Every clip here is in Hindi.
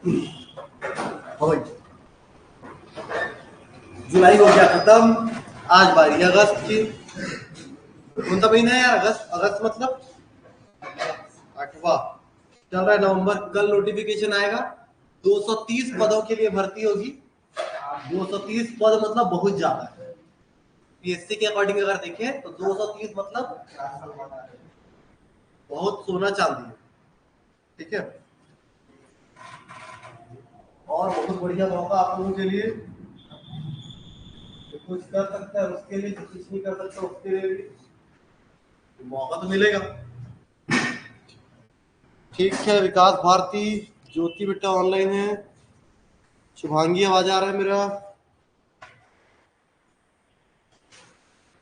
हाँ भाई, जुलाई हो गया खत्म। आज बारी है अगस्त की। कौन सा महीना है यार? अगस्त। अगस्त मतलब 8वां चल रहा है। नवंबर, कल नोटिफिकेशन आएगा। 230 पदों के लिए भर्ती होगी। 230 पद मतलब बहुत ज्यादा है। पीएससी के अकॉर्डिंग अगर देखें तो 230 मतलब बहुत सोना चांदी है। ठीक है, और बहुत बढ़िया मौका आप लोगों के लिए। जो कुछ कर सकता है उसके लिए, जो कुछ नहीं कर सकता उसके लिए भी मौका तो मिलेगा। ठीक है, विकास भारती, ज्योति बेटा ऑनलाइन है। शुभांगी आवाज आ रहा है मेरा?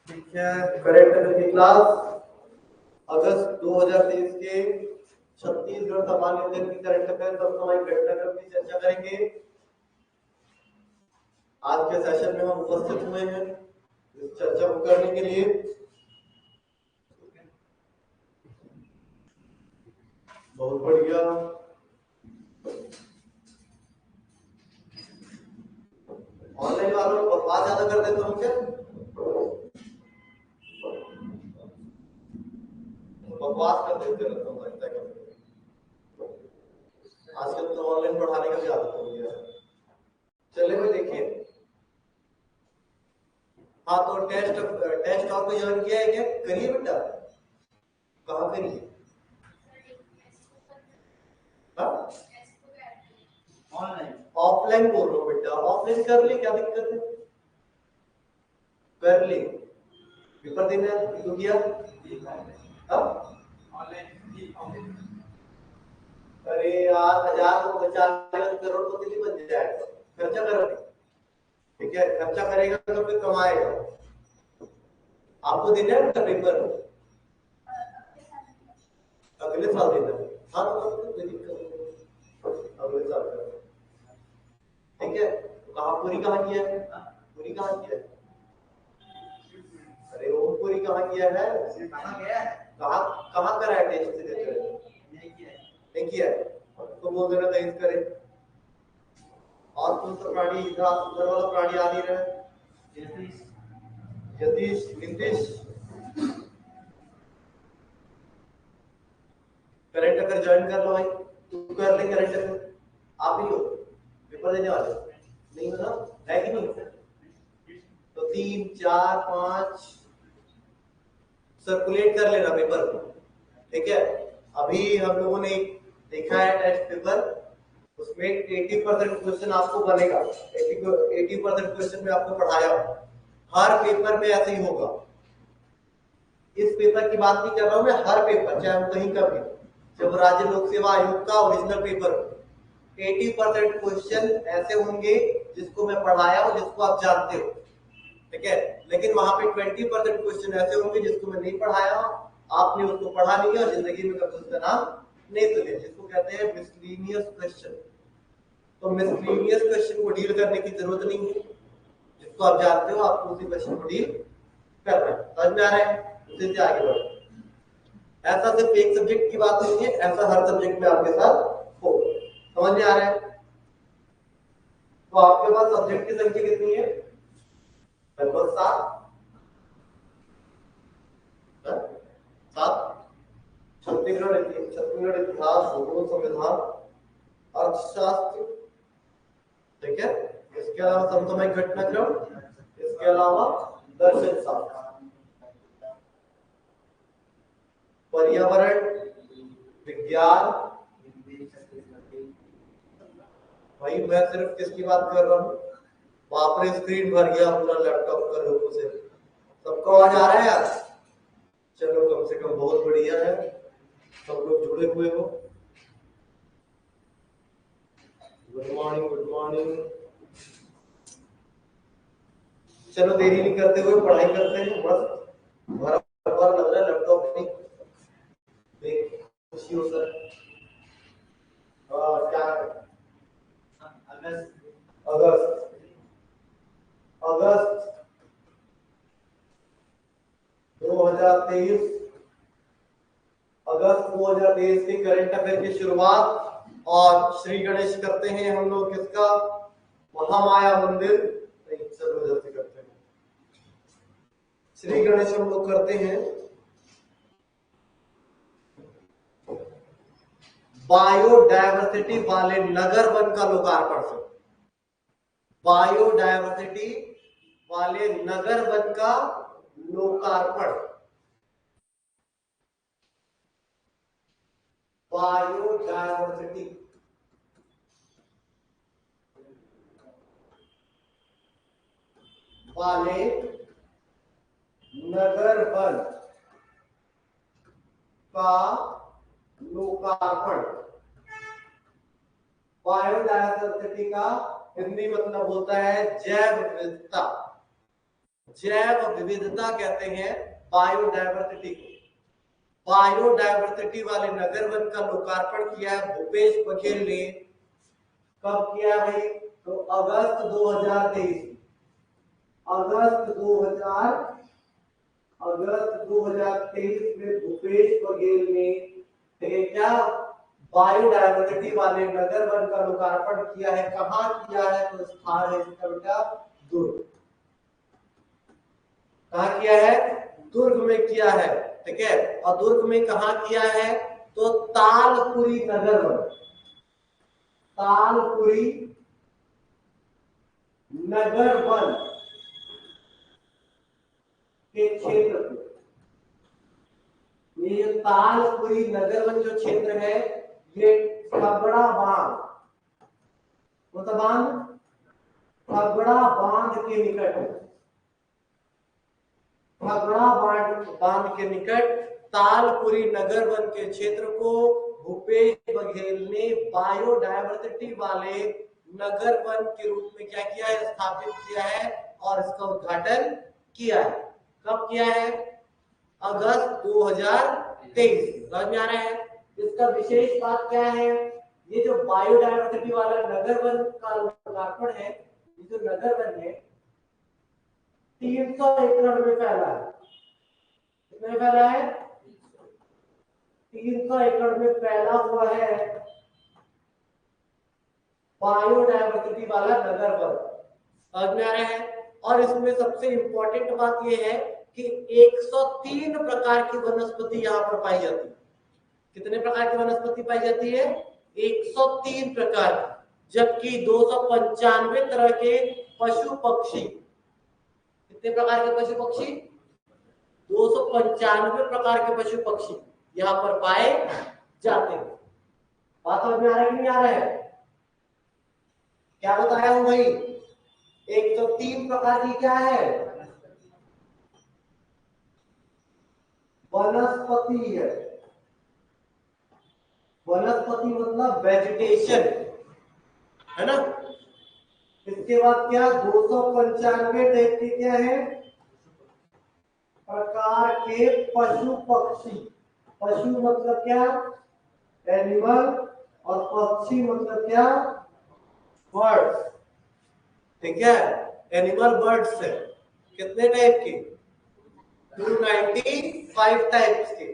ठीक है, करेक्ट अगर की क्लास अगस्त 2023 के छत्तीसगढ़ सामान्य अध्ययन की करंट अफेयर समसामयिक घटनाक्रम की चर्चा करेंगे। आज के सेशन में हम उपस्थित हुए हैं इस चर्चा को करने के लिए। बहुत बढ़िया। ऑनलाइन वालों को बकवास ज्यादा कर देता हूँ क्या? बकवास कर देते रहता हूँ, लगता है कभी। आजकल तो ऑनलाइन पढ़ाने का भी आदत हो गया है। चले भाई देखिए। हाँ, तो टेस्ट आपको ज्वाइन किया है क्या? करिए बेटा। कहाँ करिए? ऑनलाइन। ऑफलाइन बोल रहा हूँ बेटा, ऑफलाइन कर ले, क्या दिक्कत है? कर ले। पेपर देना है तो किया। अरे यार, 1000 को बचा लेगा तो करोड़पति बन जाएगा। खर्चा करो। ठीक है, खर्चा करेगा तो फिर कमाएगा। आपको देना है पेपर अगले साल देना है। हाँ, तो कोई दिक्कत नहीं, अगले साल का। ठीक है, तो कहाँ पूरी कहाँ किया है? पूरी कहाँ किया है? अरे वो पूरी कहाँ किया है? कहाँ गया है? कहाँ कहाँ करा है टेस्ट से देते हुए? नहीं किया है। तो बोल देना कहीं करे। और कौन सा प्राणी इधर उधर वाला प्राणी आ नहीं रहा है? Yatish, Nitish. Current affair join कर लो भाई। तू कर ले करंट अफेयर। आप ही हो पेपर देने वाले? नहीं हो ना? है कि नहीं? तो 3 4 5 सर्कुलेट कर लेना पेपर को। ठीक है, अभी हम लोगों ने देखा है टेस्ट पेपर। उसमें 80% क्वेश्चन आपको बनेगा। 80% क्वेश्चन में आपको पढ़ाया। हर पेपर में ऐसे ही होगा। इस पेपर की बात नहीं कर रहा हूं मैं, हर पेपर चाहे वो कहीं का भी। जब राज्य लोक सेवा आयोग का ओरिजिनल पेपर 80% क्वेश्चन ऐसे होंगे जिसको मैं पढ़ाया हूं, जिसको आप जानते हो। ठीक है, लेकिन वहां पे 20% क्वेश्चन ऐसे होंगे जिसको मैं नहीं पढ़ाया, आपने उसको पढ़ा नहीं है और जिंदगी में कभी उसका नाम नहीं सुने, जिसको कहते हैं मिसलीनियस क्वेश्चन। तो मिसलीनियस क्वेश्चन को डील करने की जरूरत नहीं है। जिसको आप जानते हो आपको उसी क्वेश्चन को डील करना है। समझ में आ रहा है? उसी से आगे बढ़ो। ऐसा सिर्फ एक सब्जेक्ट की बात नहीं है, ऐसा हर सब्जेक्ट में आपके साथ हो। समझ में आ रहा है? तो आपके पास सब्जेक्ट की संख्या कितनी है? लगभग 7। 7। छत्तीसगढ़ इतिहास, भूगोल, संविधान, अर्थशास्त्र। ठीक है, इसके अलावा समसामयिक घटनाक्रम, इसके अलावा दर्शन शास्त्र, पर्यावरण विज्ञान। भाई मैं सिर्फ किसकी बात कर रहा हूँ? बाप रे, स्क्रीन भर गया पूरा लैपटॉप का लोगों से। सबको आवाज आ रहा है यार? चलो कम से कम बहुत बढ़िया है, सब लोग जुड़े हुए हो। Good morning, good morning. चलो देरी नहीं करते हुए पढ़ाई करते हैं। बस भरा भरा लग रहा है लैपटॉप नहीं। देख खुशी हो सर। क्या? अगस्त। अगस्त 2023। अगस्त 2023 की करंट अफेयर की शुरुआत और श्री गणेश करते हैं हम लोग किसका, महामाया मंदिर, नहीं चलो जल्दी करते हैं, श्री गणेश हम लोग करते हैं बायोडायवर्सिटी वाले नगर वन का लोकार्पण से, बायोडायवर्सिटी वाले नगर वन का लोकार्पण, बायोडायवर्सिटी वाले नगर वन का लोकार्पण। बायोडायवर्सिटी का हिंदी मतलब होता है जैव विविधता, जैव विविधता कहते हैं बायोडायवर्सिटी को। बायोडायवर्सिटी वाले नगर वन का लोकार्पण किया है भूपेश बघेल ने। कब किया भाई, तो अगस्त 2023, अगस्त 2023 में भूपेश बघेल ने क्या बायोडायवर्सिटी वाले नगर वन का लोकार्पण किया है। कहां किया है, तो स्थान है इसका बेटा दुर्ग। कहां किया है, दुर्ग में किया है, ठीक है। और दुर्ग में कहां किया है, तो तालपुरी नगर वन, तालपुरी नगर वन के क्षेत्र को, ये तालपुरी नगर वन जो क्षेत्र है ये खबड़ा बांध, खबड़ा बांध के निकट, खबड़ा बांध के निकट तालपुरी नगर वन के क्षेत्र को भूपेश बघेल ने बायोडायवर्सिटी वाले नगर वन के रूप में क्या किया है, स्थापित किया है और इसका उद्घाटन किया है। कब किया है, अगस्त 2023। समझ में आ रहा है। इसका विशेष बात क्या है, ये जो बायोडायवर्सिटी वाला नगर वन का लोकार्पण है, ये जो नगर वन है 300 एकड़ में फैला है। कितने फैला है, 300 एकड़ में फैला हुआ है बायोडायवर्सिटी वाला नगर वन। समझ में आ रहा है। और इसमें सबसे इंपॉर्टेंट बात यह है कि 103 प्रकार की वनस्पति यहाँ पर पाई जाती है। कितने प्रकार की वनस्पति पाई जाती है, 103 प्रकार की, जबकि 295 तरह के पशु पक्षी, कितने प्रकार के पशु पक्षी, 295 प्रकार के पशु पक्षी यहाँ पर पाए जाते हैं। बात समझ में आ रहा है कि नहीं आ रहा है, क्या बताया हूं भाई, 103 प्रकार की क्या है, वनस्पति है। वनस्पति मतलब वेजिटेशन है ना। इसके बाद क्या, 295 टाइप के क्या है, प्रकार के पशु पक्षी। पशु मतलब क्या, एनिमल, और पक्षी मतलब क्या, बर्ड्स, ठीक है। एनिमल बर्ड्स है, कितने टाइप के, 295 टाइप्स के।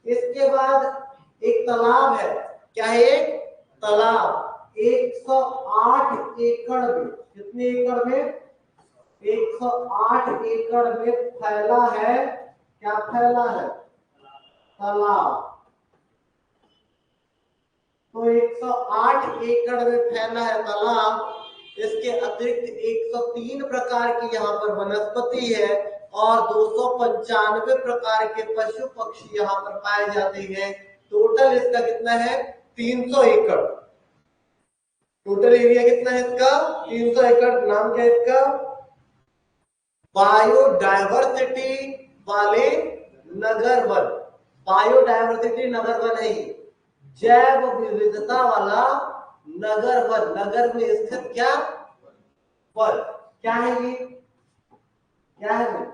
इसके बाद एक तालाब है, क्या है, एक तालाब 108 एकड़ में, कितने एकड़ में, 108 एकड़ में फैला है, क्या फैला है, तालाब। तो 108 एकड़ में फैला है तालाब। इसके अतिरिक्त 103 प्रकार की यहाँ पर वनस्पति है और 295 प्रकार के पशु पक्षी यहाँ पर पाए जाते हैं। टोटल इसका कितना है, 300 एकड़। टोटल एरिया कितना है इसका, 300 एकड़। नाम क्या है इसका, बायोडायवर्सिटी वाले नगर वन। बायोडायवर्सिटी नगर वन है ये, जैव विविधता वाला नगर वन। नगर में स्थित क्या, वन। क्या है ये, क्या है,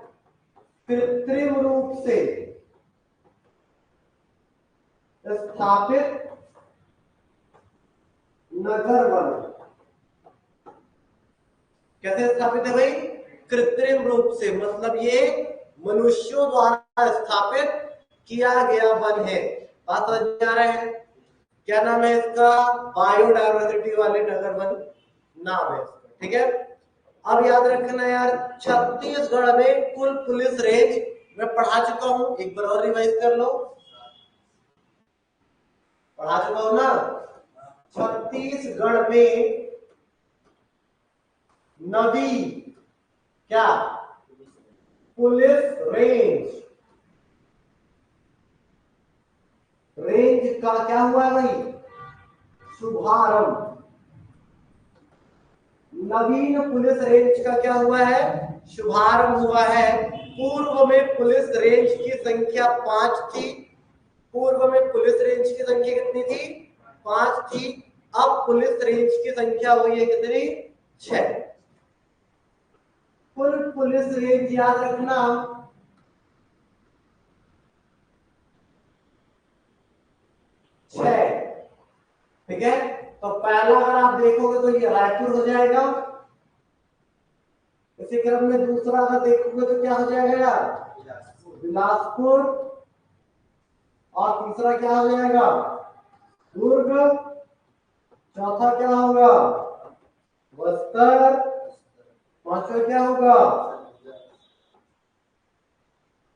कृत्रिम रूप से स्थापित नगर वन। कैसे स्थापित है भाई, कृत्रिम रूप से, मतलब ये मनुष्यों द्वारा स्थापित किया गया वन है। बात समझ में आ रहा है, क्या नाम है इसका? बायोडायवर्सिटी वाले नगर वन नाम है इसका, ठीक है। अब याद रखना यार, छत्तीसगढ़ में कुल पुलिस रेंज मैं पढ़ा चुका हूं, एक बार और रिवाइज कर लो। पढ़ा चुका हूं ना? छत्तीसगढ़ में नवी क्या पुलिस रेंज का क्या हुआ है भाई? शुभारंभ। नवीन पुलिस रेंज का क्या हुआ है? शुभारंभ हुआ है। पूर्व में पुलिस रेंज की संख्या 5 थी। पूर्व में पुलिस रेंज की संख्या कितनी थी? 5 थी। अब पुलिस रेंज की संख्या हुई है कितनी? 6। कुल पुलिस रेंज याद रखना 6, ठीक है। तो पहला अगर आप देखोगे तो ये रायपुर हो जाएगा। इसी क्रम में दूसरा अगर देखोगे तो क्या हो जाएगा यार? बिलासपुर। और तीसरा क्या हो जाएगा? दुर्ग। चौथा क्या होगा? बस्तर। पांचवा क्या होगा?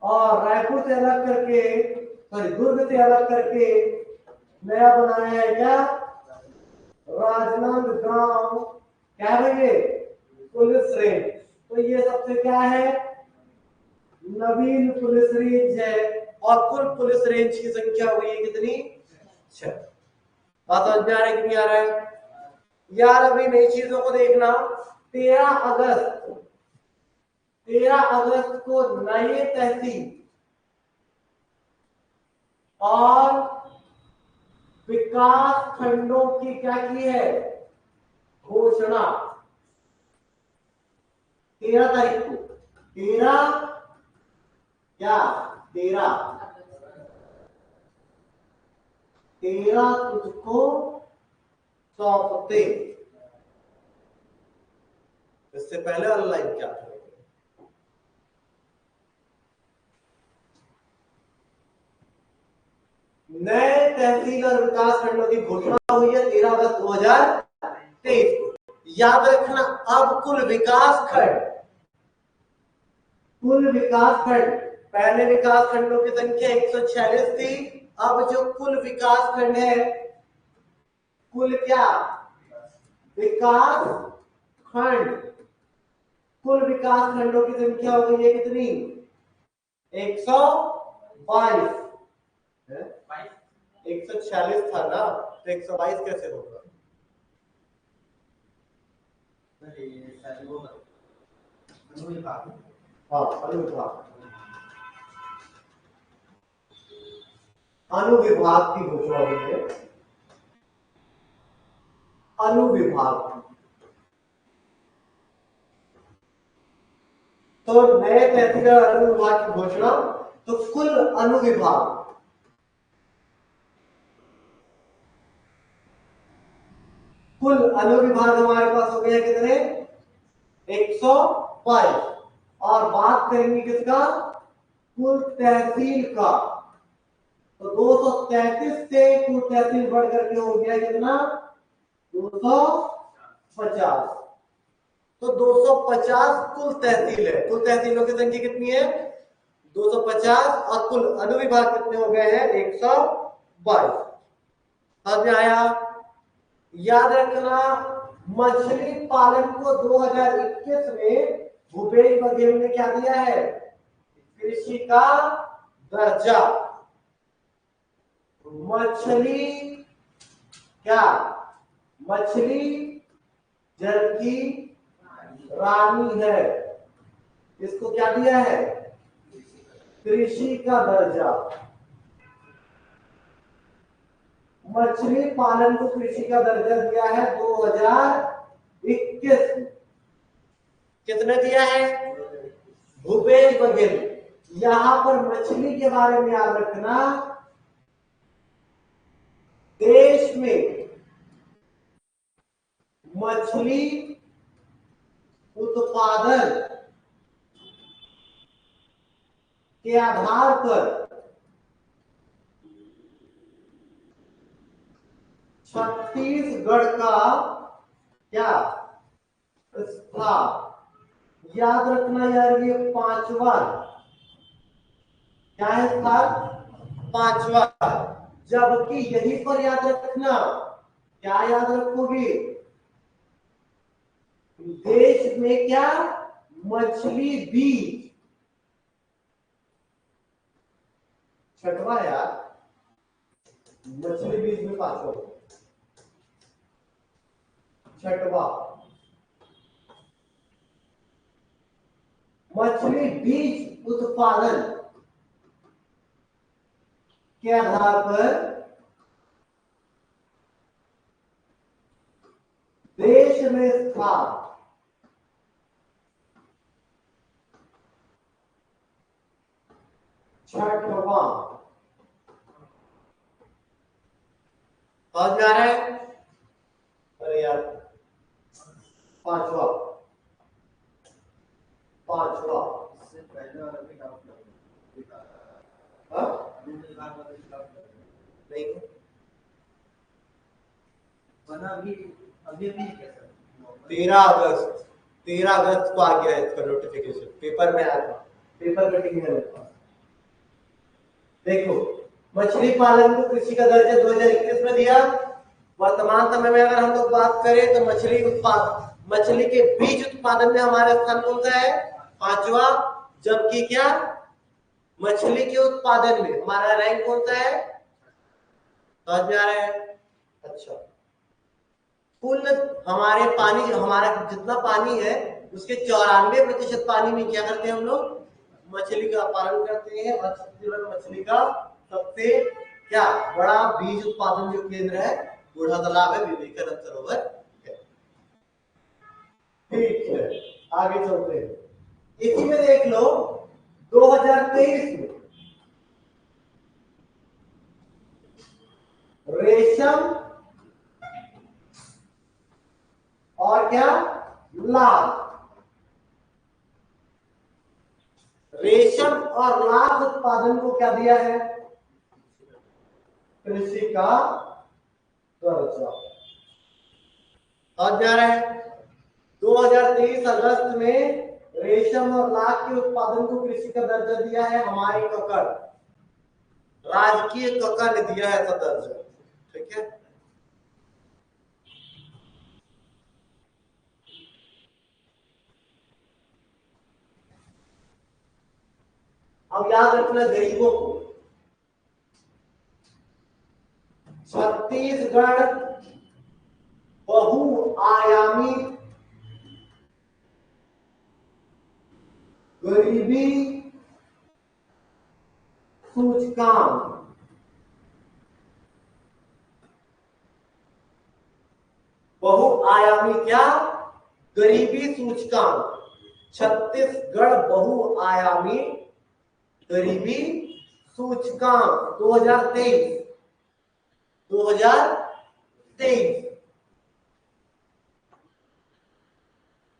और रायपुर से अलग करके, सॉरी दुर्ग से अलग करके नया बनाया है क्या? राजनांदगांव। क्या है ये? Police range. तो ये सबसे क्या है? नवीन पुलिस रेंज है। और कुल पुलिस रेंज की संख्या हुई है कितनी? 6। बात समझ में आ रहा है कि नहीं आ रहा है यार? अभी नई चीजों को देखना। 13 अगस्त को नए तहसील और विकास खंडों की क्या की है? घोषणा। 13 तारीख को। 13 क्या? 13 तुझको सौंपते। इससे पहले वाला लाइन क्या था? नए तहसील और विकास खंडों की घोषणा हुई है 13 अगस्त 2023 को। याद रखना, अब कुल विकास खंड पहले विकास खंडों की संख्या 146 थी। अब जो कुल विकास खंड है, कुल क्या? विकास खंड। कुल विकास खंडों की संख्या हो गई है कितनी? 122। 146 था ना, तो 122 कैसे होगा? हाँ, अनुविभाग की घोषणा हुई है। अनुविभाग। तो नए तहसील और अनुविभाग की घोषणा। तो कुल अनुविभाग हमारे पास हो गए कितने? 122। और बात करेंगे किसका? कुल तहसील का। तो 233 से कुल तहसील बढ़ करके हो गया कितना? 250। तो 250 कुल तहसील है। कुल तहसीलों की संख्या कितनी है? 250। और कुल अनुविभाग कितने हो गए हैं? 122। समझ में आया? याद रखना, मछली पालन को 2021 में भूपेश बघेल ने क्या दिया है? कृषि का दर्जा। मछली क्या? मछली जल की रानी है। इसको क्या दिया है? कृषि का दर्जा। मछली पालन को कृषि का दर्जा दिया है 2021 में। कितने दिया है? भूपेश बघेल। यहां पर मछली के बारे में याद रखना, देश में मछली उत्पादन के आधार पर छत्तीसगढ़ का क्या स्थान, याद रखना यार ये पांचवा, क्या है स्थान, पांचवा। जबकि यहीं पर याद रखना, क्या याद रखोगे, देश में क्या मछली बीज, छठवा यार, मछली बीज में पांचवा, छठवा मछली बीज उत्पादन के आधार पर देश में स्थान, छठवा। समझ में आ रहा है? अरे यार पांचवा, पांचवा इससे पहले वाला भी डाउट हाँ? नहीं बना अभी अभी अभी कैसा 13 अगस्त को आ गया है इसका नोटिफिकेशन, पेपर में आया था, पेपर कटिंग है मेरे पास। देखो, मछली पालन को कृषि का दर्जा 2021 में दिया। वर्तमान समय में अगर हम लोग बात करें तो मछली के बीज उत्पादन में हमारा स्थान कौन सा है, पांचवा। जबकि क्या मछली के उत्पादन में हमारा रैंक कौन सा है, समझ में आ रहा है? अच्छा, कुल हमारे पानी, हमारा जितना पानी है उसके 94% पानी में क्या करते हैं हम लोग, मछली का पालन करते हैं। और छत्तीसगढ़ मछली का सबसे क्या बड़ा बीज उत्पादन जो केंद्र है बूढ़ा तालाब है, विवेकानंद सरोवर है। ठीक है, आगे चलते हैं। इसी में देख लो 2023 में रेशम और क्या लाख, रेशम और लाख उत्पादन को क्या दिया है, कृषि का दर्जा। और जा रहा है 2023 अगस्त में रेशम और लाख के उत्पादन को कृषि का दर्जा दिया है हमारी ककड़, राजकीय ककड़ ने दिया है ऐसा दर्जा। ठीक है, अब याद रखना गरीबों को, छत्तीसगढ़ बहुआयामी गरीबी सूचकांक, बहुआयामी क्या गरीबी सूचकांक, छत्तीसगढ़ बहुआयामी गरीबी सूचकांक 2023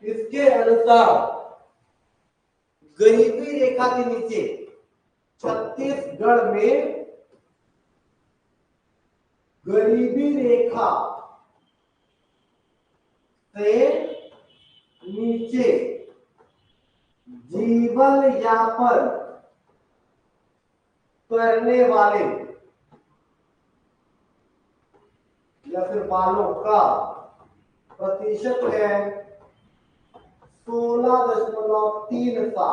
इसके अनुसार गरीबी रेखा के नीचे छत्तीसगढ़ में गरीबी रेखा से नीचे जीवन यापन करने वाले या फिर वालों का प्रतिशत है 16.37।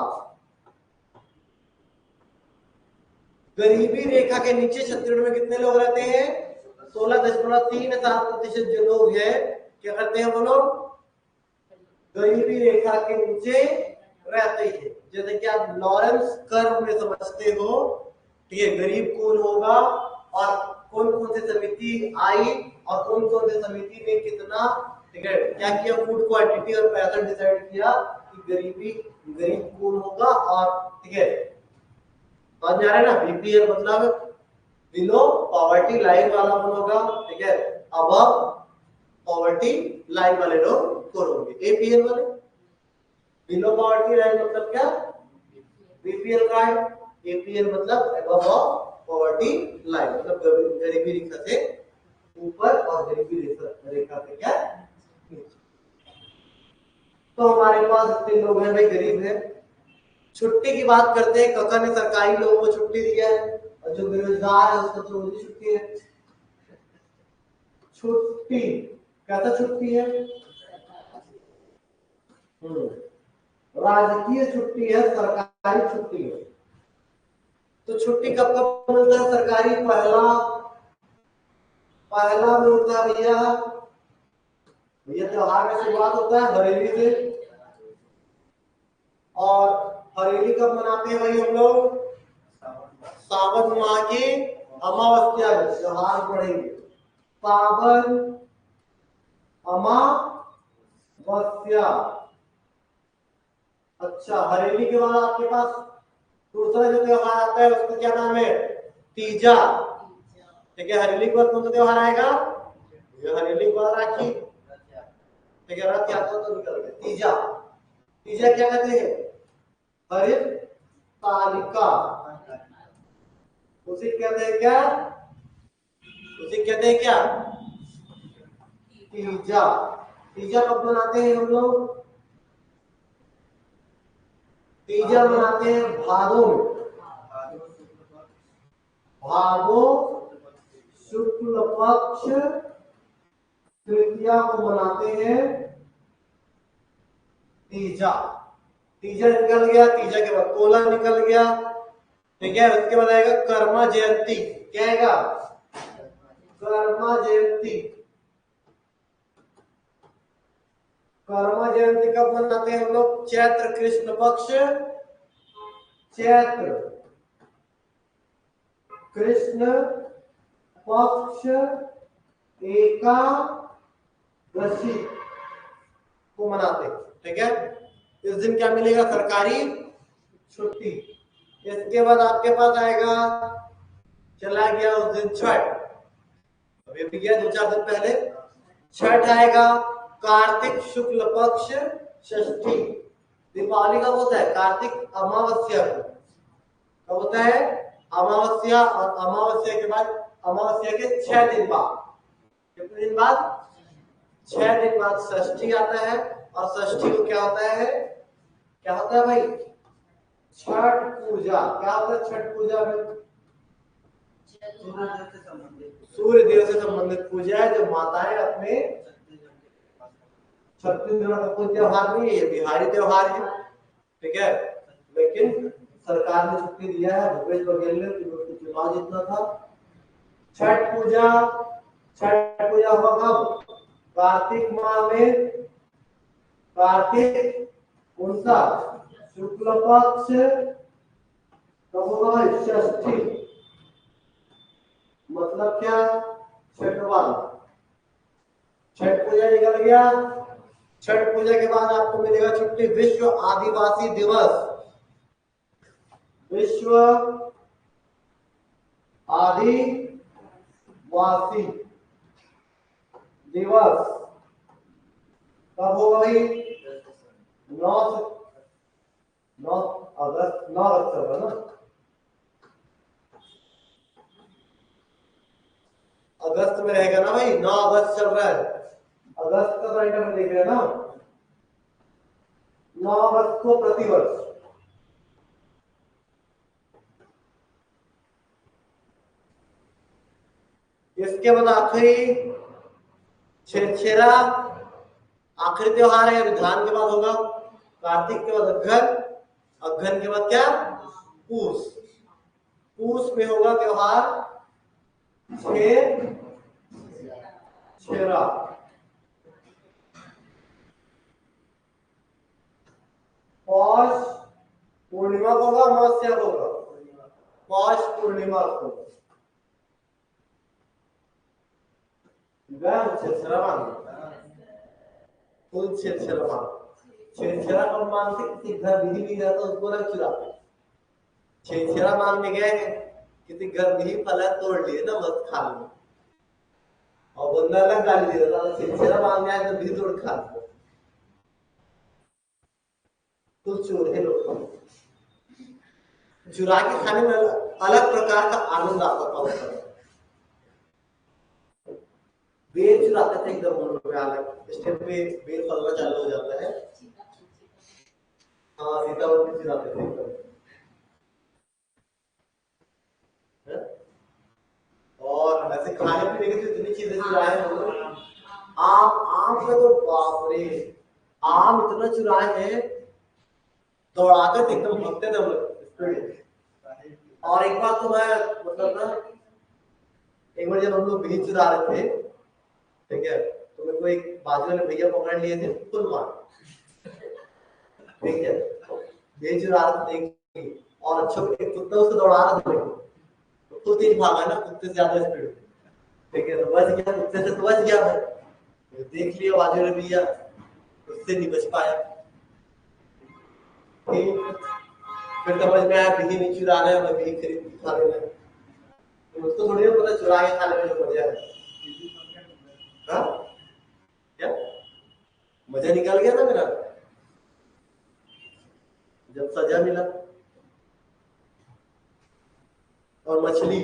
गरीबी रेखा के नीचे छत्तीसगढ़ में कितने लोग रहते हैं, 16.37% जो लोग हैं क्या करते हैं, वो लोग गरीबी रेखा के नीचे रहते हैं। जैसे कि आप लॉरेंस कर्व में समझते हो, ठीक है, गरीब कौन होगा और कौन कौन सी समिति आई और कौन कौन सी समिति ने कितना, ठीक है, क्या किया, फूड क्वांटिटी और पैसा डिसाइड किया कि गरीब कौन होगा। और ठीक है, समझ में आ रहा है ना, बीपीएल मतलब बिलो पॉवर्टी लाइन वाला कौन होगा, ठीक है, अबव पॉवर्टी लाइन वाले लोग कौन होंगे, एपीएल वाले। बिलो पॉवर्टी लाइन मतलब क्या, बीपीएल कार्ड। एपीएल मतलब अबव पॉवर्टी लाइन, मतलब गरीबी रेखा से ऊपर और गरीबी रेखा से क्या नीचे। तो हमारे पास इतने लोग हैं भाई, गरीब है। छुट्टी की बात करते हैं, कका ने सरकारी लोगों को छुट्टी दिया है और जो बेरोजगार है उसको तो रोजी छुट्टी है। छुट्टी कैसा छुट्टी है? राजकीय छुट्टी है, सरकारी छुट्टी है। तो छुट्टी कब कब मिलता है सरकारी? पहला मिलता है भैया, त्योहार का शुरुआत होता है हरेली से। और हरेली कब मनाते हैं भाई हम लोग? सावन माह की अमावस्या में त्योहार पड़ेंगे। सावन अमावस्या। अच्छा, हरेली के बाद आपके पास दूसरा जो त्योहार आता है उसका क्या नाम है? तीजा। ठीक है, हरेली के बाद कौन सा त्योहार आएगा? हरेली के बाद राखी। ठीक है, रथ यात्रा तो निकल गया। तीजा, तीजा क्या कहते हैं? हरितालिका। उसे कहते हैं क्या? उसे कहते हैं क्या? तीजा। तीजा कब मनाते हैं हम लोग? तीजा मनाते हैं भादों में। भादो शुक्ल पक्ष तृतीया को मनाते हैं तीजा। तीजा निकल गया, तीजा के बाद पोला निकल गया। ठीक है, उसके बाद आएगा कर्मा जयंती। क्या आएगा? कर्मा जयंती। कर्मा जयंती कब मनाते हैं हम लोग? चैत्र कृष्ण पक्ष, चैत्र कृष्ण पक्ष एकादशी को मनाते हैं। ठीक है, इस दिन क्या मिलेगा? सरकारी छुट्टी। इसके बाद आपके पास आएगा, चला गया उस दिन छठ, अभी भी गया 2-4 दिन पहले। छठ आएगा कार्तिक शुक्ल पक्ष षष्ठी। दीपावली कब होता है? कार्तिक अमावस्या को। कब होता है? अमावस्या। और अमावस्या के बाद, अमावस्या के 6 दिन बाद, कितने दिन बाद? 6 दिन बाद षष्ठी आता है। और षष्ठी को क्या होता है? क्या होता है भाई? छठ पूजा। क्या होता है छठ पूजा में? सूर्य देव से संबंधित पूजा है, जो माताएं अपने छत्तीसगढ़ का कोई त्योहार नहीं है, ये बिहारी त्योहार है। ठीक है, लेकिन सरकार ने छुट्टी दिया है भूपेश बघेल ने, क्योंकि चुनाव जीतना था। छठ पूजा, छठ पूजा हुआ कब? कार्तिक माह में, कार्तिक कौन सा? शुक्ल पक्ष। कब होगा? षष्ठी। मतलब क्या? छठवां। छठ पूजा निकल गया। छठ पूजा के बाद आपको मिलेगा छुट्टी विश्व आदिवासी दिवस। विश्व आदिवासी दिवस कब होगा भाई? 9 अगस्त होगा ना? अगस्त में रहेगा ना भाई? 9 अगस्त चल रहा है, अगस्त का कैलेंडर में देख रहे हैं ना? 9 अगस्त को प्रतिवर्ष। इसके बाद आखिरी छेरछेरा, आखिरी त्योहार है। धान के बाद होगा कार्तिक के बाद अघन, अघन के बाद क्या? पूस। पूस में होगा त्योहार छेरा। पौष पूर्णिमा को होगा, अमावस्या को होगा? पौष पूर्णिमा को। छेरछेरा फुल छेरछेरा छेरछेरा कब मानते? किसी घर विधि नहीं जाता उसको रख चुराते। छेरछेरा मानने गए, किसी घर विधि फला तोड़ लिए ना, मत खा लो, और बंदा अलग गाली दे रहा था। छेरछेरा मानने आए तो विधि तोड़ खा लो। तो चोर है लोग, चुरा के खाने में अलग प्रकार का आनंद आता था। बेल चुराते थे एकदम हम लोग अलग स्टेप पे बेल फलना चालू हो जाता है। हाँ सीतावती चुराते थे एकदम। हैं? और ऐसे खाने पीने की तो इतनी चीजें चुराए हम लोग। आम आम का तो बाप रे, आम इतना चुराए हैं, दौड़ाते थे एकदम, भागते थे हम लोग स्पीड। और एक बार तो मैं मतलब ना, एक बार जब हम लोग बीज चुरा रहे थे, ठीक है, तो मेरे को एक बाजू वाले भैया पकड़ लिए थे फुल मार, ठीक है, बीज चुरा रहे थे और अच्छा एक कुत्ता उसको दौड़ा रहा था, तो खुद तेज भागा ना, कुत्ते से ज्यादा स्पीड, ठीक है, तो बच गया, कुत्ते से तो बच गया मैं, देख लिया बाजू वाले भैया, उससे नहीं बच पाया। फिर समझ में आया बिही नहीं चुराना है, मैं बिही खरीद के खा लेना है। उसको थोड़ी ना पता चुरा के खाने में जो मजा है। हाँ क्या मजा निकल गया ना मेरा जब सजा मिला। और मछली,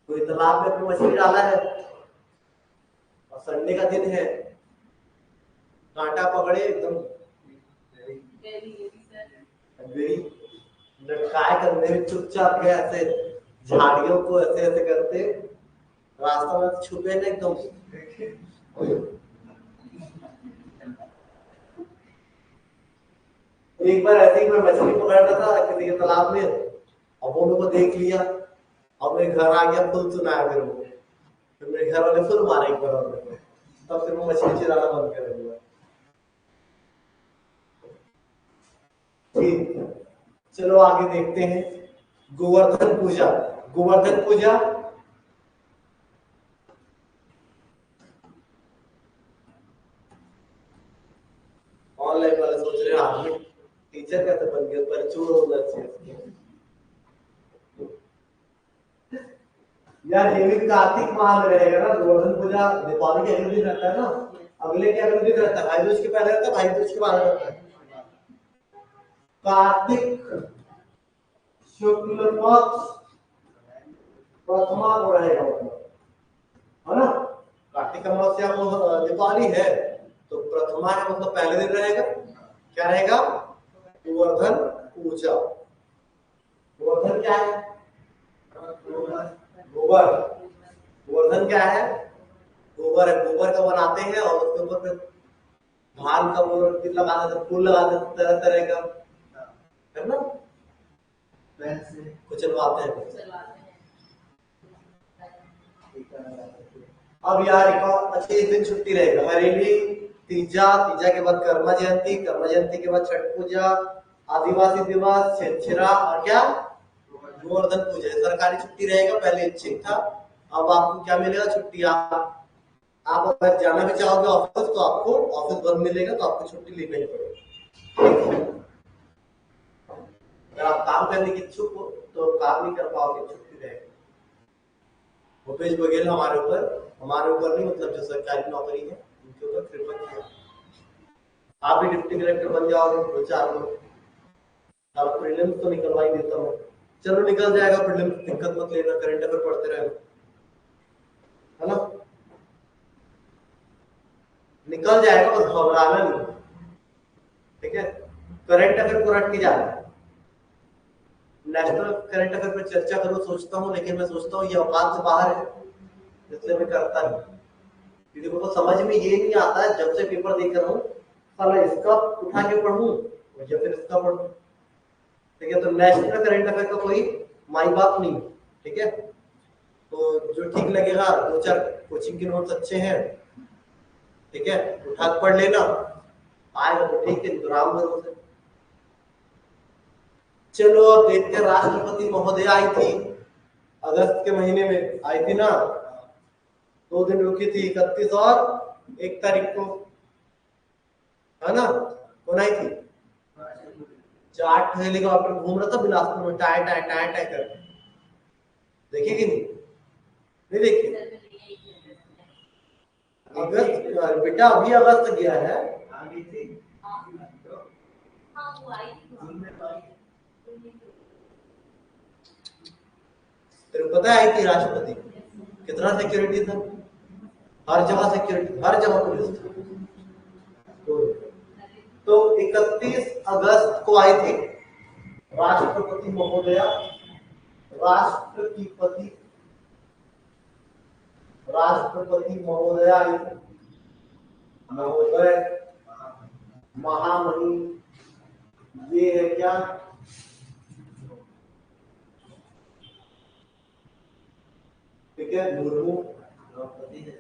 कोई तालाब में अपनी मछली डाला है और संडे का दिन है, कांटा पकड़े एकदम लटकाए कंधे में, चुपचाप गए ऐसे झाड़ियों को ऐसे ऐसे करते, रास्ता में छुपे ना एकदम। एक बार ऐसे ही मैं मछली पकड़ रहा था किसी के तालाब में, और वो मेरे को देख लिया और मेरे घर आ गया, फुल सुनाया मेरे को, फिर मेरे घर वाले फुल मारे एक बार और मेरे को, तब फिर मैं मछली चुराना बंद कर दिया। ठीक, चलो आगे देखते हैं। गोवर्धन पूजा, गोवर्धन पूजा ऑनलाइन वाले सोच रहे हैं आदमी टीचर कैसे बन गया, पर चोर होना चाहिए यार। ये भी कार्तिक माह में रहेगा ना गोवर्धन पूजा, दीपावली के अगले दिन रहता है ना, अगले के अगले दिन रहता है, भाई दूज के पहले रहता है, भाई दूज के बाद रहता है। कार्तिक शुक्ल पक्ष प्रथमा को रहेगा, मतलब है ना, कार्तिक अमावस्या को दीपावली है, तो प्रथमा है मतलब पहले दिन रहेगा, क्या रहेगा, गोवर्धन पूजा। गोवर्धन क्या है, गोबर, गोवर्धन क्या है, गोबर है, गोबर का बनाते हैं और उसके ऊपर फिर धान का वो लगा देते, फूल लगा देते तरह तरह का, है ना, कुचलवाते हैं। अब यार एक और अच्छा, एक दिन छुट्टी रहेगा, हरेली, तीजा, तीजा के बाद कर्मा जयंती, कर्मा जयंती के बाद छठ पूजा, आदिवासी दिवस, छेरा और क्या, गोवर्धन पूजा। सरकारी छुट्टी रहेगा, पहले इच्छित था, अब आपको क्या मिलेगा, छुट्टी। आप अगर जाना भी चाहोगे ऑफिस तो आपको ऑफिस बंद मिलेगा, तो आपको छुट्टी लेना ही पड़ेगा। अगर आप काम करने की इच्छुक हो तो काम नहीं कर पाओगे, छुट्टी रहेगी। भूपेश बघेल हमारे ऊपर नहीं, मतलब जो सरकारी नौकरी है उनके ऊपर कृपा किया। आप भी डिप्टी कलेक्टर बन जाओगे, 2-4 लोग, अब प्रीलिम्स तो निकलवा ही देता हूँ, चलो निकल जाएगा प्रीलिम्स, दिक्कत मत लेना, करंट अफेयर पढ़ते रहो, है ना, निकल जाएगा, बस घबराना नहीं, ठीक है। करंट अफेयर को रट के जाना, नेशनल करंट अफेयर पर चर्चा करूं सोचता हूँ, लेकिन मैं सोचता हूँ ये औकात से बाहर है, इसलिए मैं करता नहीं, क्योंकि मेरे को समझ में ये नहीं आता है, जब से पेपर देख रहा हूँ, साला इसका उठा के पढ़ूं या फिर इसका पढ़ूं, ठीक है। तो नेशनल करंट अफेयर का कोई माई बाप नहीं, ठीक है, तो जो ठीक लगेगा, 2-4 कोचिंग के नोट्स अच्छे हैं, ठीक है, उठा के पढ़ लेना, आएगा तो ठीक है, तो राम भरोसे। चलो अब देखते हैं, राष्ट्रपति महोदय आई थी अगस्त के महीने में, आई थी ना, 2 दिन रुकी थी, 31 और 1 तारीख को, है ना, कौन आई थी, 4 हेलीकॉप्टर घूम रहा था बिलासपुर में, टाय टाय टाय टाय कर, देखी कि नहीं, नहीं देखी, अगस्त बेटा, अभी अगस्त गया है, तेरे को पता है आई थी राष्ट्रपति, कितना सिक्योरिटी था, हर जगह सिक्योरिटी, हर जगह पुलिस। तो 31 अगस्त को आए थे राष्ट्रपति महोदया, राष्ट्रपति महोदया आई थी, महोदय, महामहिम, ये है क्या, ठीक है, मुर्मू, द्रौपदी है।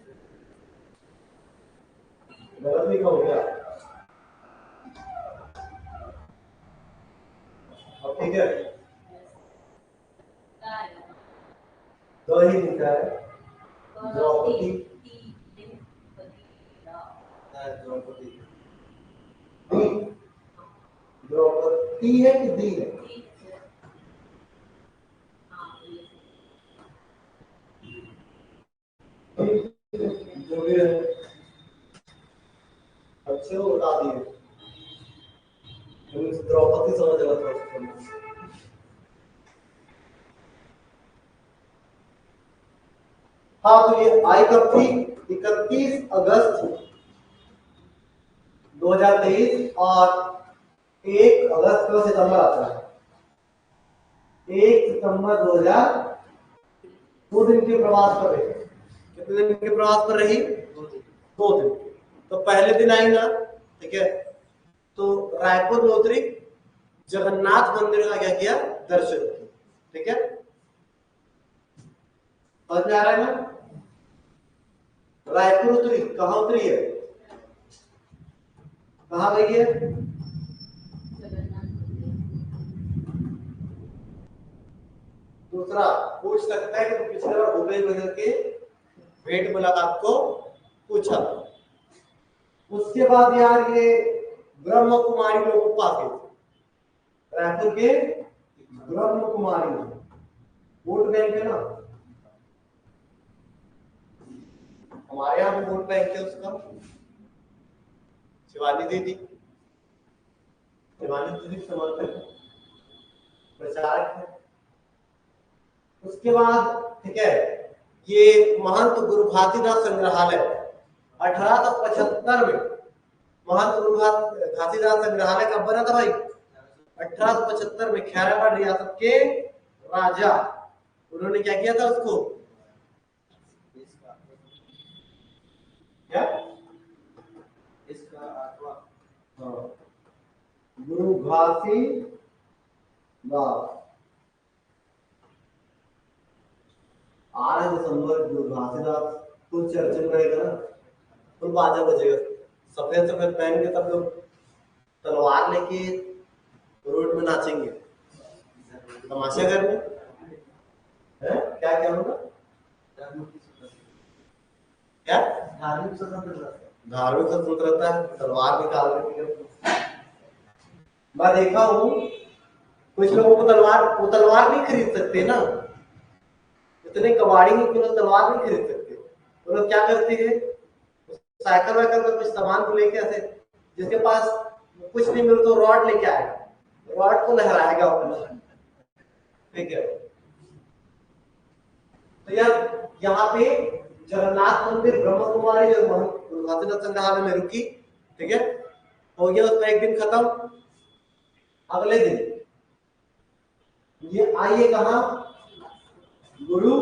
गलत नहीं हो गया, अब ठीक है, दो ही लिखा है, द्रौपदी, द्रौपदी द्रौपदी है कि दी है? जो भी है अच्छे को बता दिए, द्रौपदी समझ रहा था। हाँ, तो ये आई कब थी? 31 अगस्त 2023 और 1 अगस्त को सितंबर आता है। 1 सितंबर 2000, 2 दिन के प्रवास पर रही। कितने दिन के प्रवास पर रही? 2 दिन। तो पहले दिन आई ना, ठीक है, तो रायपुर में उतरी, जगन्नाथ मंदिर का क्या किया? दर्शन किया, ठीक है, समझ में आ रहा है ना? रायपुर उतरी, कहाँ उतरी है, कहाँ गई है? दूसरा पूछ सकता है कि पिछले बार भूपेश बघेल के भेंट मुलाकात को पूछा। उसके बाद यार ये ब्रह्म कुमारी लोगों को पाते थे, रायपुर के ब्रह्म कुमारी वोट बैंक है ना, हमारे यहाँ भी वोट बैंक है उसका, शिवानी दीदी, शिवानी दीदी समर्थक प्रचारक है। उसके बाद ठीक है, ये महंत गुरु घासीदास संग्रहालय 1875 में, महंत गुरु घासीदास संग्रहालय कब बना था भाई? 1875 में खैराबाद रियासत के राजा, उन्होंने क्या किया था उसको? क्या? इसका 8वां। हाँ, गुरु घासीदास, 8 दिसंबर गुरु घासीदास, फुल चर्च में रहेगा ना, फुल बाजा बजेगा, सफेद सफेद पहन के सब लोग तलवार लेके रोड में नाचेंगे, तमाशा घर में है। क्या क्या होगा? क्या? धार्मिक स्वतंत्रता। धार्मिक स्वतंत्रता, तलवार निकाल के। मैं देखा हूँ कुछ लोगों को वो तलवार नहीं खरीद सकते ना, इतने कबाड़ी में लोग तलवार नहीं खरीद सकते, वो लोग क्या करते हैं, साइकिल वाइकिल का कुछ सामान को लेके ऐसे, जिसके पास कुछ नहीं मिले तो रॉड लेके आएगा, रॉड को लहराएगा अपना, ठीक है। तो यार यहाँ पे जगन्नाथ मंदिर, ब्रह्म कुमारी जो घासीदास संग्रहालय में रुकी, ठीक है, हो गया उसका एक दिन खत्म। अगले दिन ये आइए कहा, गुरु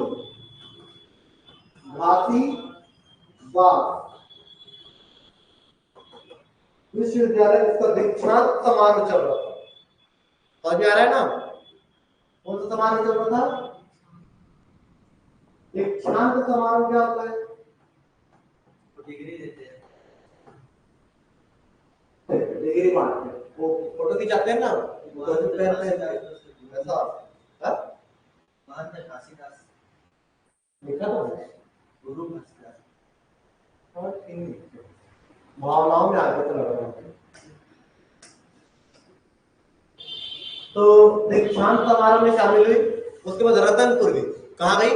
घासीदास विश्वविद्यालय, इसका दीक्षांत समारोह चल रहा था, समझ में आ रहा है ना? कौन सा समारोह चल रहा था? दीक्षांत समारोह क्या होता है? डिग्री देते हैं, डिग्री बांटते हैं, वो फोटो खिंचाते हैं ना, ऐसा महंत घासीदास, लिखा ना गुरु घासीदास। भावनाओं में आगे चला रहा है। तो दीक्षांत समारोह में शामिल हुई, उसके बाद रतनपुर गई। कहाँ गई?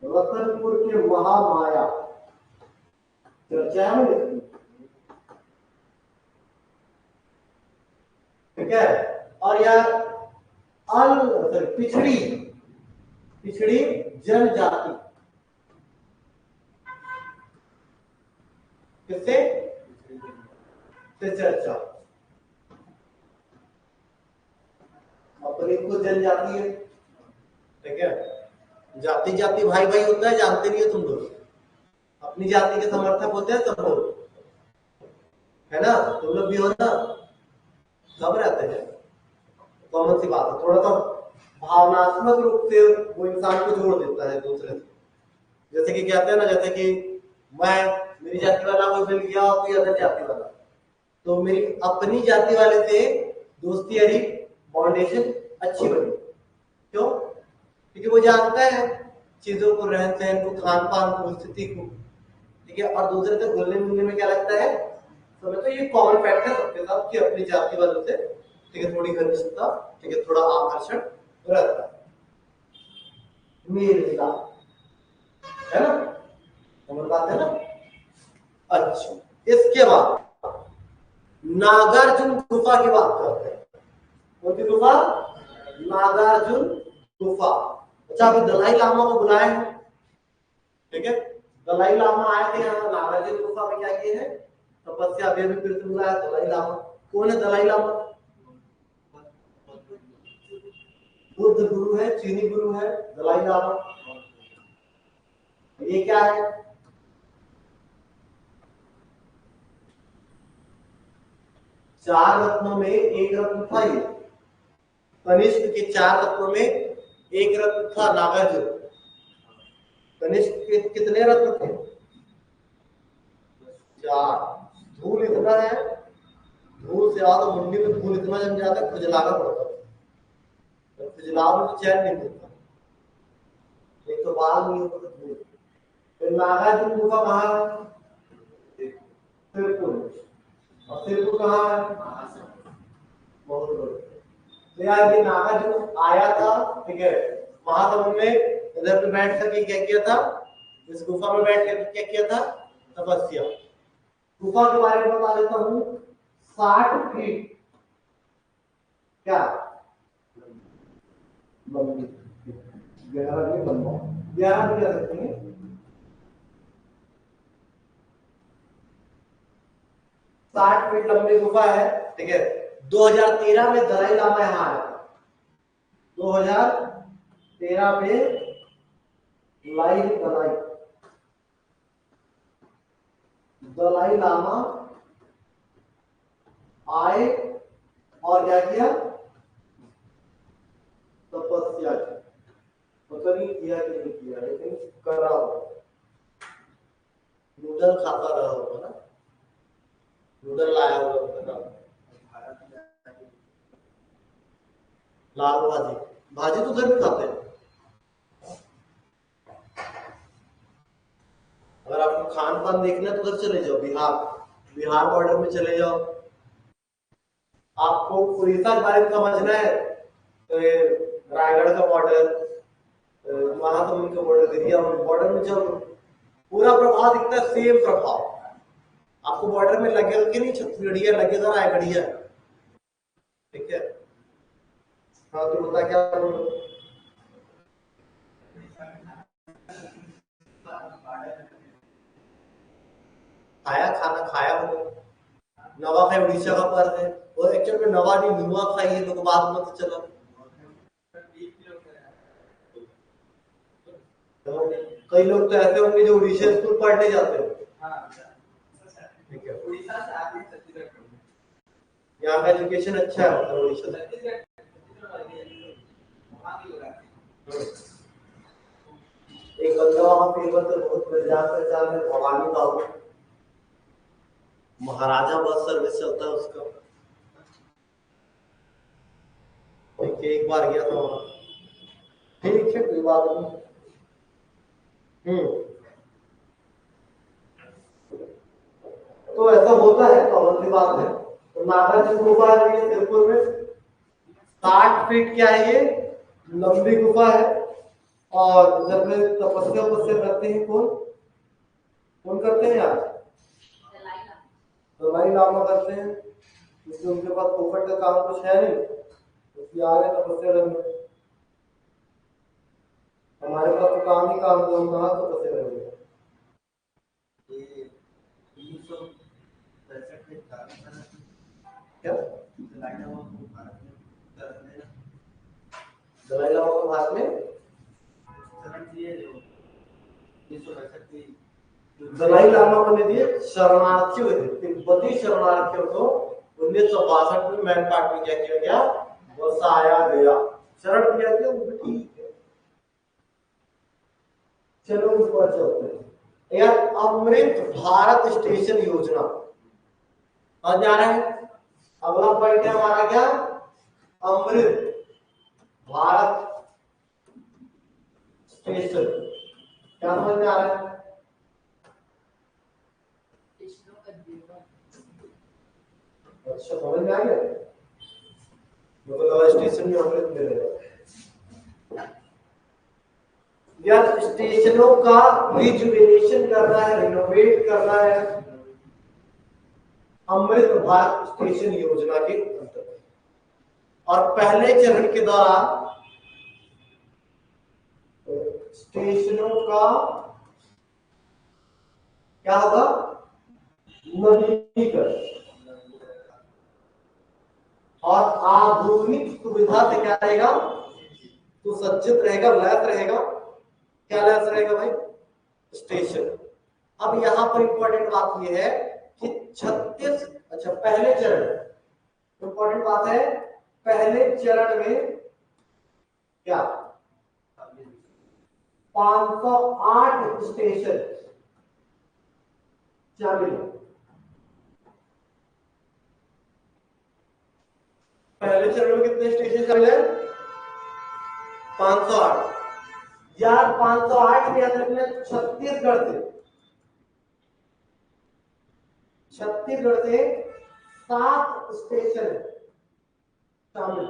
रतनपुर के महामाया चर्चा में, ठीक है। और यार पिछड़ी पिछड़ी जनजाति किससे से चर्चा। अपनी खुद जनजाति है, ठीक है। जाति जाति भाई भाई होता है, जानते नहीं हो तुम लोग। अपनी जाति के समर्थक होते हैं सब लोग, है ना, तुम लोग भी हो ना, सब रहते हैं। कॉमन सी बात है, थोड़ा सा भावनात्मक रूप से वो इंसान को जोड़ देता है दूसरे से। जैसे कि कहते हैं ना, जैसे कि मैं मेरी जाति वाला कोई मिल गया और कोई अदर जाति वाला, तो मेरी अपनी जाति वाले से दोस्ती यारी फाउंडेशन अच्छी बनी। क्यों? क्योंकि वो जानता है चीजों को, रहन सहन को, खान पान को, स्थिति को, ठीक है। और दूसरे से घुलने मिलने में क्या लगता है, तो तो ये कॉमन फैक्ट है सबके साथ कि अपनी जाति वालों से, ठीक है, थोड़ी घनिष्ठता, ठीक है, थोड़ा आकर्षण रहता है, मेल मिलाप, है ना, समझ बात है ना। अच्छा, इसके बाद नागार्जुन गुफा की बात करते हैं। कौन सी गुफा? नागार्जुन गुफा। अच्छा, अभी दलाई लामा को बुलाए हैं, ठीक है, दलाई लामा आए थे यहाँ नागार्जुन गुफा में, क्या किए हैं, तपस्या। अभी अभी फिर से बुलाया दलाई लामा। कौन है दलाई लामा? बुद्ध गुरु है, चीनी गुरु है दलाई लामा। ये क्या है? चार रत्नों में एक रत्न था ये, कनिष्क के चार रत्नों में एक रत्न था नागार्जुन। कनिष्क के कितने रत्न थे? चार। धूल इतना है, धूल से ज्यादा मुंडी में धूल इतना जम जाता है, खुजलाना पड़ता है। खुजलाव में तो चैन नहीं मिलता, एक तो बाल नहीं होता तो धूल। फिर नागार्जुन गुफा कहाँ है? सिरपुर। और सिरपुर कहाँ है? बहुत बड़ी। तो यार ये नागार्जुन आया था, ठीक है, महासमुंद में इधर पे बैठ करके क्या किया था, इस गुफा में बैठ कर क्या किया था, तपस्या। गुफा के बारे में बता देता हूँ। 60 फीट क्या लंबी, 11 में लंबा, 11 भी कह सकते हैं। 60 फीट लंबी गुफा है, ठीक है। 2013 में दलाई लामा यहाँ आया था। 2013 में लाइव दलाई लामा आए और क्या किया, तपस्या की। पता नहीं किया कि नहीं किया, लेकिन कर रहा होगा, नूडल खाता रहा होगा ना, नूडल लाया होगा ना, लाल भाजी, भाजी तो उधर भी खाते हैं। अगर आपको खान पान देखना है तो उधर चले जाओ, बिहार बॉर्डर में चले जाओ। आपको उड़ीसा के बारे में समझना है तो ये रायगढ़ का बॉर्डर, महासमुंद का बॉर्डर, एरिया बॉर्डर में चलो, पूरा प्रभाव दिखता है, सेम प्रभाव आपको बॉर्डर में लगेगा कि नहीं, छत्तीसगढ़िया लगेगा, रायगढ़िया, ठीक है। हाँ तो बता क्या बोलो। खाया, खाना खाया हो, नवा खाई उड़ीसा का पर्व है, और एक्चुअल में नवा नहीं नुआ खाई है, तो बात मत चला। तो कई लोग तो ऐसे होंगे जो उड़ीसा स्कूल पढ़ने जाते हो, ठीक है, उड़ीसा से आगे छत्तीसगढ़, यहाँ का एजुकेशन अच्छा है, मतलब उड़ीसा एक बंदा वहां फेमस है, बहुत जान पहचान है, भवानी बाबू, महाराजा बस सर्विस चलता है उसका, एक बार गया था वहां, ठीक है, कोई बात नहीं। तो ऐसा होता है, कॉमन सी बात है। तो नागार्जुन गुफा है ये सिरपुर में, 60 फीट क्या है ये, लंबी गुफा है। और जब तपस्या करते हैं, कौन कौन करते हैं यार, दलाई लामा करते हैं, क्योंकि उनके पास पोपट का काम कुछ है नहीं, इसलिए आ गए तपस्या करने। हमारे पास तो काम ही काम, तो हम कहाँ तपस्या करेंगे। ये 1965 में धार्मिक सनद क्या दलाई लामा को भारत में करने दलाई लामा को भारत में सनद दिए जो 1965 की दलाई लामा को ने दिए शरणार्थी हुए थे, तिब्बती शरणार्थियों को 1962 में मैन पार्ट में क्या किया गया, बसाया गया, शरण दिया गया, वो भी ठीक है। चलो उसको अच्छा होते हैं यार। अमृत भारत स्टेशन योजना और जा रहा है। अगला पॉइंट है हमारा क्या, अमृत भारत स्टेशन। क्या समझ में आ रहा है? अच्छा समझ में आ गया, मुझे लगा स्टेशन में अमृत मिलेगा। यार स्टेशनों का रिजुवेनेशन करना है, रिनोवेट करना है अमृत भारत स्टेशन योजना के अंतर्गत। और पहले चरण के दौरान स्टेशनों का क्या होगा, नवीनीकरण और आधुनिक सुविधा से क्या रहेगा, तो सज्जित रहेगा, लैस रहेगा। क्या लैस रहेगा भाई, स्टेशन। अब यहां पर इंपॉर्टेंट बात यह है कि 36, अच्छा पहले चरण, इंपॉर्टेंट बात है पहले चरण में क्या 508 स्टेशन शामिल है। पहले चरण में कितने स्टेशन शामिल है, 508। यार 508 में याद रखना, छत्तीसगढ़ से 7 स्टेशन शामिल।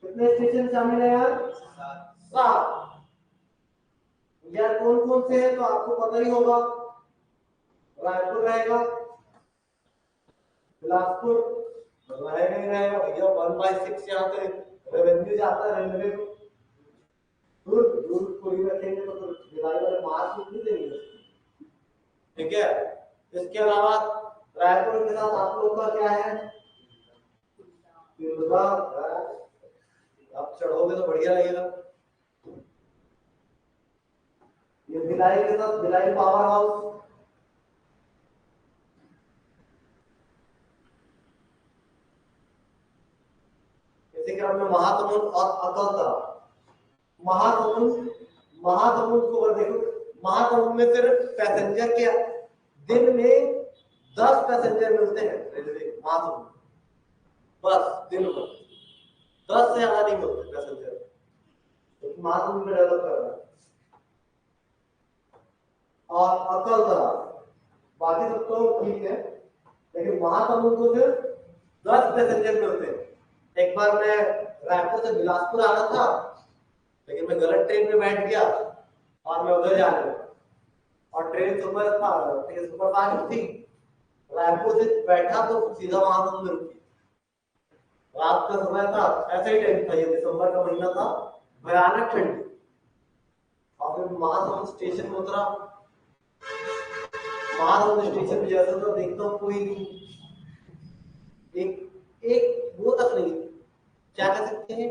कितने स्टेशन शामिल है यार, 7। यार कौन कौन से हैं तो आपको पता ही होगा। रायपुर रहेगा, बिलासपुर रहेगा ही रहेगा भैया, 1/6 यहाँ से रेवेन्यू जाता है रेलवे को। दूर दूर कोई रखेंगे तो भिलाई वाले मार्क्स नहीं देंगे, ठीक है। इसके अलावा रायपुर के साथ आप लोग का क्या है, तिरहुता। आप चढ़ोगे तो बढ़िया लगेगा। ये भिलाई के साथ भिलाई पावर हाउस, इसी क्रम में महासमुंद और अकलतरा। महासमुंद को अगर देखो, महासमुंद में सिर्फ पैसेंजर के दिन में 10 पैसेंजर मिलते हैं रेलवे महासमुंद, बस दिन भर 10 से ज्यादा नहीं मिलते पैसेंजर, तो महासमुंद में डेवलप कर रहा है। और अकलतरा बाकी सब तो ठीक है, लेकिन महासमुंद को सिर्फ 10 पैसेंजर मिलते हैं। एक बार मैं रायपुर से बिलासपुर आना था, लेकिन मैं गलत ट्रेन में बैठ गया और मैं उधर जाने लगा, और ट्रेन सुपर फास्ट थी। रायपुर से बैठा तो सीधा महासमुंद में रुकी। रात का समय था, ऐसे ही टाइम था, ये दिसंबर का महीना था, भयानक ठंड। और फिर महासमुंद स्टेशन में उतरा। महासमुंद स्टेशन में जैसे तो देखता हूँ कोई एक वो तक नहीं, क्या कह सकते हैं,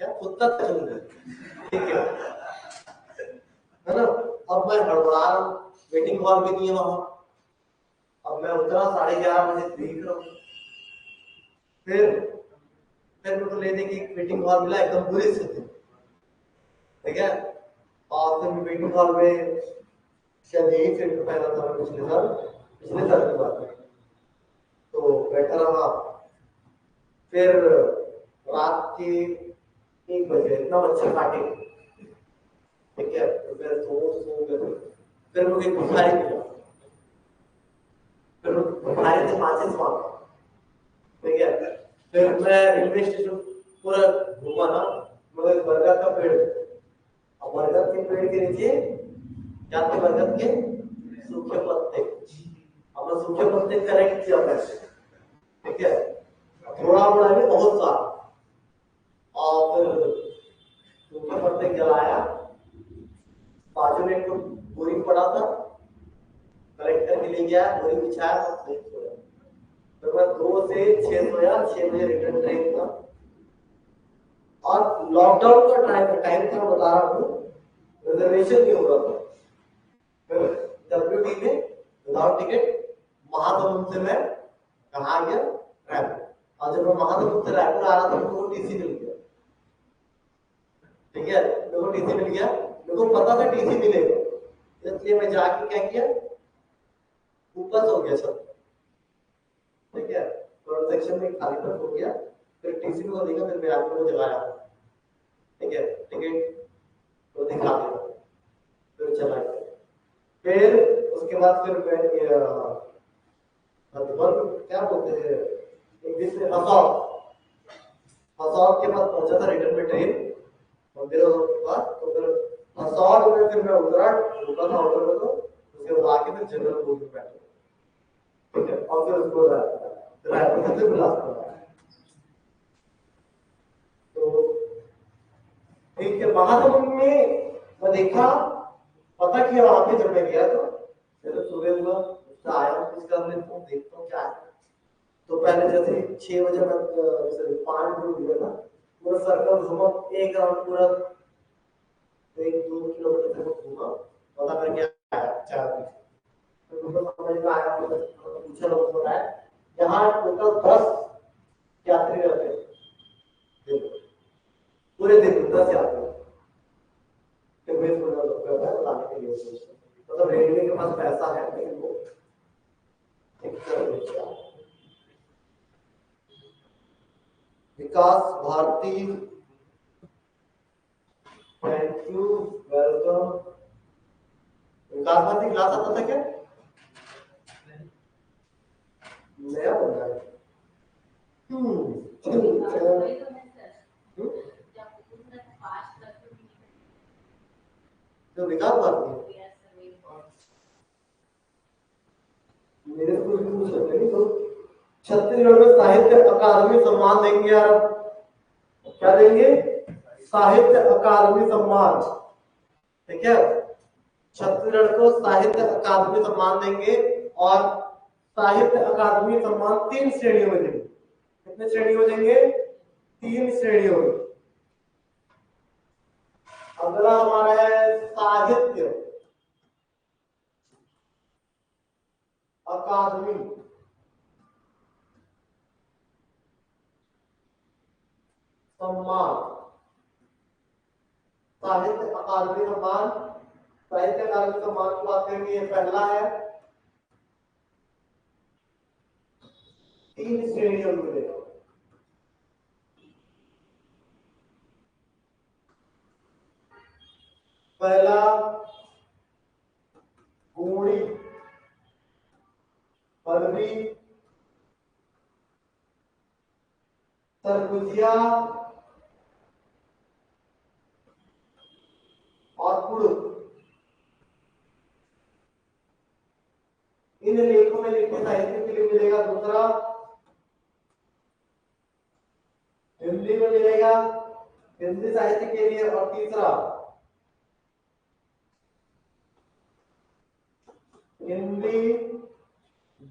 क्या कुत्ता तक नहीं, ठीक है ना। अब मैं हड़बड़ा रहा हूँ, वेटिंग हॉल भी नहीं है वहां। अब मैं उतरा 11:30 बजे, देख रहा हूँ, फिर मेरे को लेने की वेटिंग हॉल मिला, एकदम बुरी स्थिति, ठीक है। और फिर वेटिंग हॉल में शायद यही फिल्म पहना था पिछले साल की बात है, तो बैठा रहा। फिर रात के 1 बजे इतना मच्छर काटे, ठीक है। तो फिर मुझे भिखारी मिला, फिर भिखारी से माचिस मांगा, ठीक है। फिर मैं रेलवे स्टेशन पूरा घूमा ना, मगर बरगद का पेड़, अब बरगद के पेड़ के नीचे जाते बरगद के सूखे पत्ते, हमने सूखे पत्ते कलेक्ट किया पैसे, थोड़ा बड़ा भी बहुत सारा। और फिर ऊपर पड़ते जलाया, बाजू में एक बोरी पड़ा था, कलेक्ट करके ले गया, बोरी बिछाया और नहीं सोया। फिर मैं 2 से 6 सोया, 6 बजे रिटर्न ट्रेन था। और लॉकडाउन का टाइम था, बता रहा हूँ, रिजर्वेशन नहीं हो रहा था। फिर WT में विदाउट टिकट महासमुंद से मैं कहाँ आ गया, रायपुर। और जब मैं महासमुंद से रायपुर आ रहा था, मेरे को टीसी मिल गया। ठीक है, मेरे को टीसी मिल गया, मेरे को पता था टीसी मिलेगा, इसलिए मैं जाके क्या किया, ऊपर सो गया सब। ठीक है, तो सेक्शन में खाली पर हो गया, फिर टीसी को देखा, फिर मेरे आपको जगाया। ठीक है, टिकट तो दिखा दिया, फिर चला गया। फिर उसके बाद फिर मैं क्या बोलते हैं, एक दिन से हसौर के बाद पहुंचा था रिटर्न में ट्रेन मंदिरों के बाद। तो फिर हसौर में फिर मैं उतरा, रुका था होटल में, तो उसके बाद आके फिर जनरल बोर्ड में बैठा। ठीक है, और फिर उसको रायपुर से फिर बिलासपुर आया। तो ठीक है, महासमुंद में मैं देखा, पता किया वहां पे जब मैं गया, तो जब सुबह हुआ उससे आया, कुछ कर लेता हूँ, देखता हूँ क्या है। तो पहले जैसे 6 बजे मैं 5 बजे उठ गया था, पूरा सर्कल घूमा, एक राउंड पूरा 1-2 किलोमीटर तक घूमा, पता करके आया 4 बजे। तो मुझे समझ में आया, मुझे पूछा, लोग बताया यहाँ टोटल 10 यात्री रहते हैं पूरे दिन में, 10 यात्री। लाने के लिए मतलब रेलवे के पास पैसा है, लेकिन वो Vikas Bharti, thank you, welcome. Vikas Bharti class आता था क्या, नया बन रहा है? तो विकास भारती मेरे को भी पूछ सकते हैं। तो छत्तीसगढ़ में साहित्य अकादमी सम्मान देंगे यार, क्या देंगे, साहित्य अकादमी सम्मान। ठीक है, छत्तीसगढ़ को साहित्य अकादमी सम्मान देंगे, और साहित्य अकादमी सम्मान 3 श्रेणियों में देंगे। कितने श्रेणियों में देंगे, 3 श्रेणियों में। अगला हमारा है साहित्य अकादमी सम्मान। साहित्य अकादमी सम्मान, साहित्य अकादमी सम्मान की बात करेंगे, ये पहला है, 3 श्रेणियों में मिलेगा। पहला गोड़ी, पलवी, सरगुजिया और कुड़ुक, इन लेखों में लिखे साहित्य के लिए मिलेगा। दूसरा हिंदी में मिलेगा, हिंदी साहित्य के लिए। और तीसरा हिंदी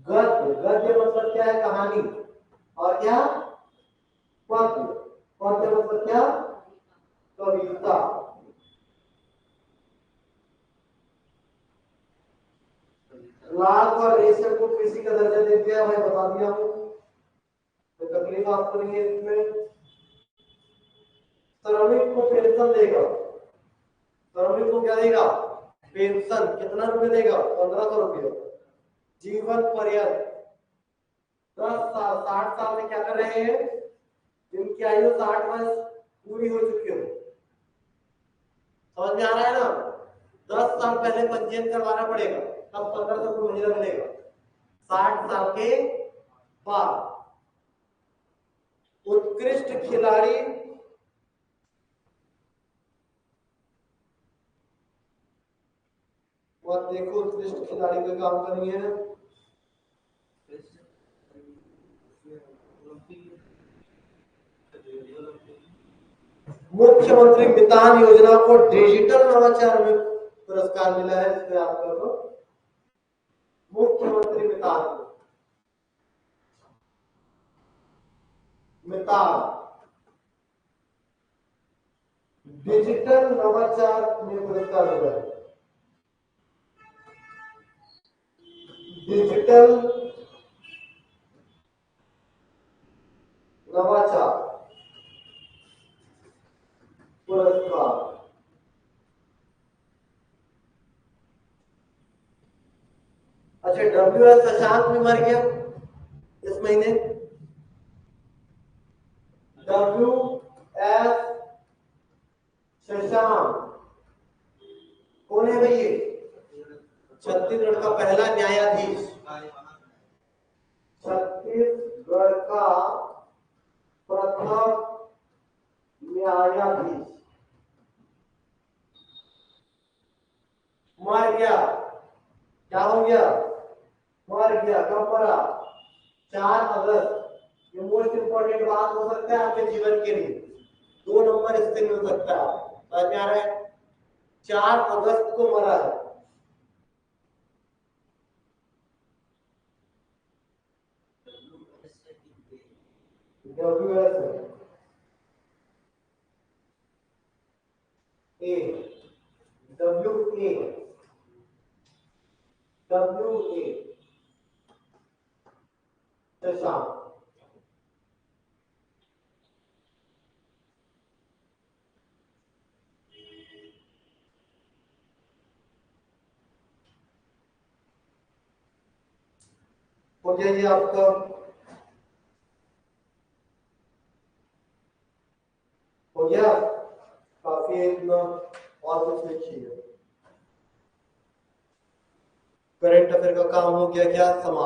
गद्य, गद्य मतलब क्या है, कहानी। और क्या, पद्य, पद्य मतलब क्या, कविता। लाल और रेशम को कृषि का दर्जा दे दिया भाई, बता दिया हूं, तो तकलीफ आपको नहीं है इसमें। श्रमिक को पेंशन देगा, श्रमिक को क्या देगा, पेंशन। कितना रुपए देगा, 1500 रुपये जीवन पर्यंत। 10 साल, 60 साल में क्या कर रहे हैं, जिनकी आयु 60 वर्ष पूरी हो चुकी हो। समझ में आ रहा है ना, 10 साल पहले पंजीयन करवाना पड़ेगा, तब 1500 रुपये महीना मिलेगा। 60 साल के बाद उत्कृष्ट खिलाड़ी, और देखो उत्कृष्ट खिलाड़ी का काम करनी है, मुख्यमंत्री मितान योजना को डिजिटल नवाचार में पुरस्कार मिला है। इसमें आपको मुख्यमंत्री मितान डिजिटल नवाचार में पुरस्कार मिला है। डिजिटल नवाचार पुरस्कार। अच्छा, WS शशांक भी मर गया इस महीने। WS शशांक कौन है भाई? ये छत्तीसगढ़ का पहला न्यायाधीश, छत्तीसगढ़ का प्रथम न्यायाधीश मर गया। क्या हो गया? मर गया। कब मरा? 4 अगस्त। ये मोस्ट इंपॉर्टेंट बात हो सकता है आपके जीवन के लिए। 2 नंबर इससे मिल सकता है। समझ में आ रहा है? 4 अगस्त को मरा है। WS शशांक। हो गया ये आपका। हो गया काफी है इतना। और कुछ लिखिए। करंट अफेयर का काम हो गया क्या? समाप्त।